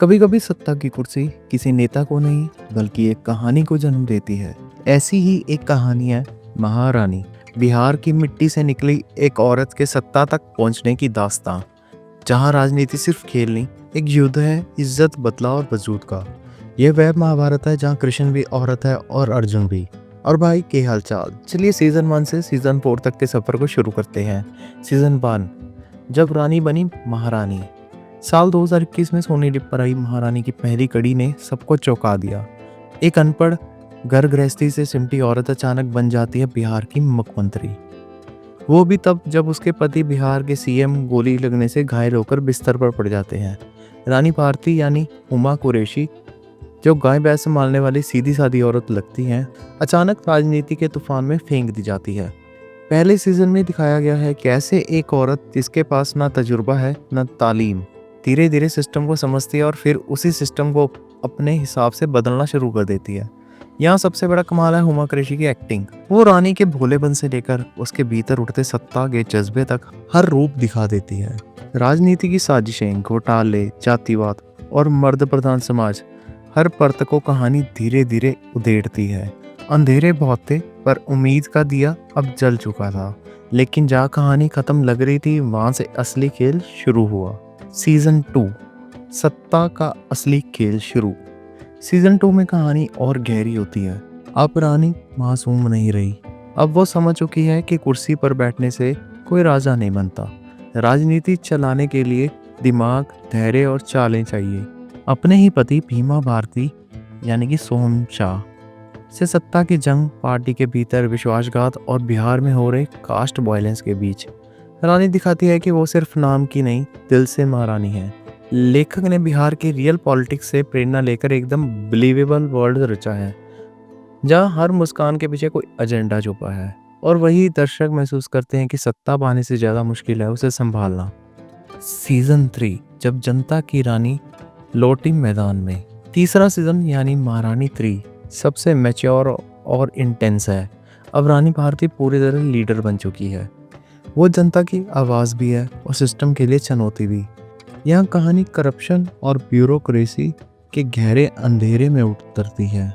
कभी कभी सत्ता की कुर्सी किसी नेता को नहीं बल्कि एक कहानी को जन्म देती है। ऐसी ही एक कहानी है महारानी। बिहार की मिट्टी से निकली एक औरत के सत्ता तक पहुंचने की दास्तां, जहां राजनीति सिर्फ खेल नहीं, एक युद्ध है इज्जत, बदलाव और वजूद का। यह वह महाभारत है जहां कृष्ण भी औरत है और अर्जुन भी। और भाई के हालचाल, चलिए सीजन 1 से सीजन 4 तक के सफर को शुरू करते हैं। सीजन 1, जब रानी बनी महारानी। साल 2021 में सोनी लिप पर आई महारानी की पहली कड़ी ने सबको चौंका दिया। एक अनपढ़ घर गृहस्थी से सिमटी औरत अचानक बन जाती है बिहार की मुख्यमंत्री। वो भी तब जब उसके पति बिहार के सीएम गोली लगने से घायल होकर बिस्तर पर पड़ जाते हैं। रानी भारती यानी हुमा कुरैशी, जो गाय भैंस संभालने वाली सीधी सादी औरत लगती हैं, अचानक राजनीति के तूफान में फेंक दी जाती है। पहले सीजन में दिखाया गया है कैसे एक औरत जिसके पास ना तजुर्बा है ना तालीम, धीरे धीरे सिस्टम को समझती है और फिर उसी सिस्टम को अपने हिसाब से बदलना शुरू कर देती है। यहाँ सबसे बड़ा कमाल है हुमा कुरैशी की एक्टिंग। वो रानी के भोलेपन से लेकर उसके भीतर उठते सत्ता के जज्बे तक हर रूप दिखा देती है। राजनीति की साजिशें, घोटाले, जातिवाद और मर्द प्रधान समाज, हर परत को कहानी धीरे धीरे उधेड़ती है। अंधेरे बहुत थे पर उम्मीद का दिया अब जल चुका था। लेकिन जहाँ कहानी खत्म लग रही थी वहां से असली खेल शुरू हुआ। सीजन 2, सत्ता का असली खेल शुरू। सीजन 2 में कहानी और गहरी होती है। अब रानी मासूम नहीं रही। अब वो समझ चुकी है कि कुर्सी पर बैठने से कोई राजा नहीं बनता। राजनीति चलाने के लिए दिमाग, धैर्य और चालें चाहिए। अपने ही पति भीमा भारती यानी कि सोहम शाह से सत्ता की जंग, पार्टी के भीतर विश्वासघात और बिहार में हो रहे कास्ट वायलेंस के बीच रानी दिखाती है कि वो सिर्फ नाम की नहीं, दिल से महारानी है। लेखक ने बिहार के रियल पॉलिटिक्स से प्रेरणा लेकर एकदम बिलीवेबल वर्ल्ड रचा है, जहाँ हर मुस्कान के पीछे कोई एजेंडा छुपा है। और वही दर्शक महसूस करते हैं कि सत्ता पाने से ज़्यादा मुश्किल है उसे संभालना। सीजन 3, जब जनता की रानी लौटी मैदान में। तीसरा सीजन यानी महारानी 3 सबसे मैच्योर और इंटेंस है। अब रानी भारती पूरी तरह लीडर बन चुकी है। वो जनता की आवाज़ भी है और सिस्टम के लिए चुनौती भी। यहाँ कहानी करप्शन और ब्यूरोक्रेसी के गहरे अंधेरे में उतरती है।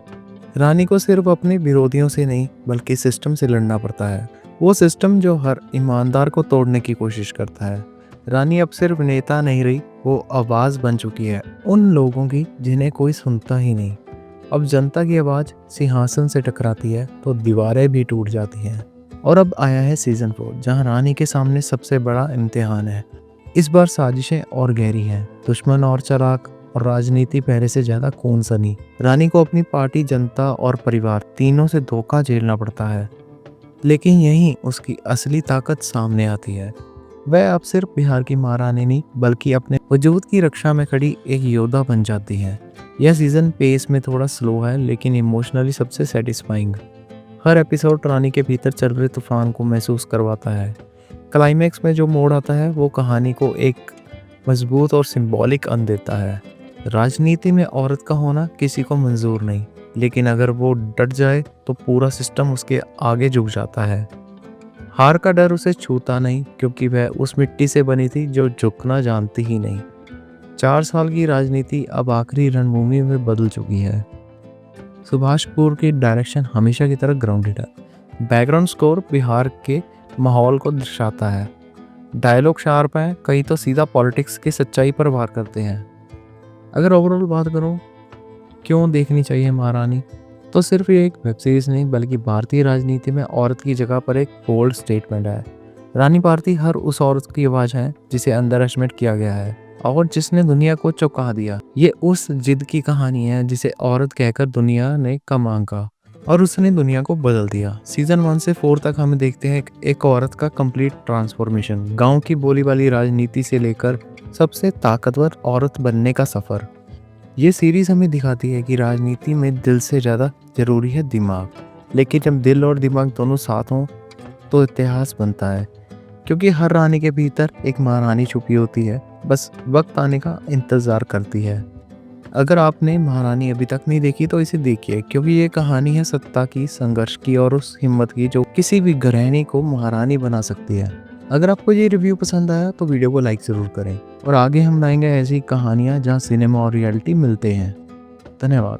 रानी को सिर्फ अपने विरोधियों से नहीं बल्कि सिस्टम से लड़ना पड़ता है। वो सिस्टम जो हर ईमानदार को तोड़ने की कोशिश करता है। रानी अब सिर्फ नेता नहीं रही, वो आवाज़ बन चुकी है उन लोगों की जिन्हें कोई सुनता ही नहीं। अब जनता की आवाज़ सिंहासन से टकराती है तो दीवारें भी टूट जाती हैं। और अब आया है सीजन 4, जहां रानी के सामने सबसे बड़ा इम्तिहान है। इस बार साजिशें और गहरी हैं, दुश्मन और चालाक, और राजनीति पहले से ज्यादा खून सनी। रानी को अपनी पार्टी, जनता और परिवार तीनों से धोखा झेलना पड़ता है। लेकिन यहीं उसकी असली ताकत सामने आती है। वह अब सिर्फ बिहार की महारानी नहीं बल्कि अपने वजूद की रक्षा में खड़ी एक योद्धा बन जाती है। यह सीजन पेस में थोड़ा स्लो है लेकिन इमोशनली सबसे सेटिस्फाइंग। हर एपिसोड रानी के भीतर चल रहे तूफान को महसूस करवाता है। क्लाइमैक्स में जो मोड़ आता है वो कहानी को एक मजबूत और सिंबॉलिक अंत देता है। राजनीति में औरत का होना किसी को मंजूर नहीं, लेकिन अगर वो डट जाए तो पूरा सिस्टम उसके आगे झुक जाता है। हार का डर उसे छूता नहीं क्योंकि वह उस मिट्टी से बनी थी जो झुकना जानती ही नहीं। 4 साल की राजनीति अब आखिरी रणभूमि में बदल चुकी है। सुभाष कपूर की डायरेक्शन हमेशा की तरह ग्राउंडेड है। बैकग्राउंड स्कोर बिहार के माहौल को दर्शाता है। डायलॉग शार्प हैं, कई तो सीधा पॉलिटिक्स की सच्चाई पर वार करते हैं। अगर ओवरऑल बात करूं क्यों देखनी चाहिए महारानी, तो सिर्फ ये एक वेब सीरीज नहीं बल्कि भारतीय राजनीति में औरत की जगह पर एक बोल्ड स्टेटमेंट है। रानी भारती हर उस औरत की आवाज़ है जिसे अंडर एस्टिमेट किया गया है और जिसने दुनिया को चौंका दिया। ये उस जिद की कहानी है जिसे औरत कहकर दुनिया ने कम आंका और उसने दुनिया को बदल दिया। सीजन 1 से 4 तक हम देखते हैं एक औरत का कंप्लीट ट्रांसफॉर्मेशन, गांव की बोली वाली राजनीति से लेकर सबसे ताकतवर औरत बनने का सफर। ये सीरीज हमें दिखाती है कि राजनीति में दिल से ज़्यादा जरूरी है दिमाग, लेकिन जब दिल और दिमाग दोनों साथ हों तो इतिहास बनता है। क्योंकि हर रानी के भीतर एक महारानी छुपी होती है, बस वक्त आने का इंतज़ार करती है। अगर आपने महारानी अभी तक नहीं देखी तो इसे देखिए, क्योंकि ये कहानी है सत्ता की, संघर्ष की और उस हिम्मत की जो किसी भी गृहिणी को महारानी बना सकती है। अगर आपको ये रिव्यू पसंद आया तो वीडियो को लाइक ज़रूर करें और आगे हम लाएंगे ऐसी कहानियाँ जहाँ सिनेमा और रियलिटी मिलते हैं। धन्यवाद।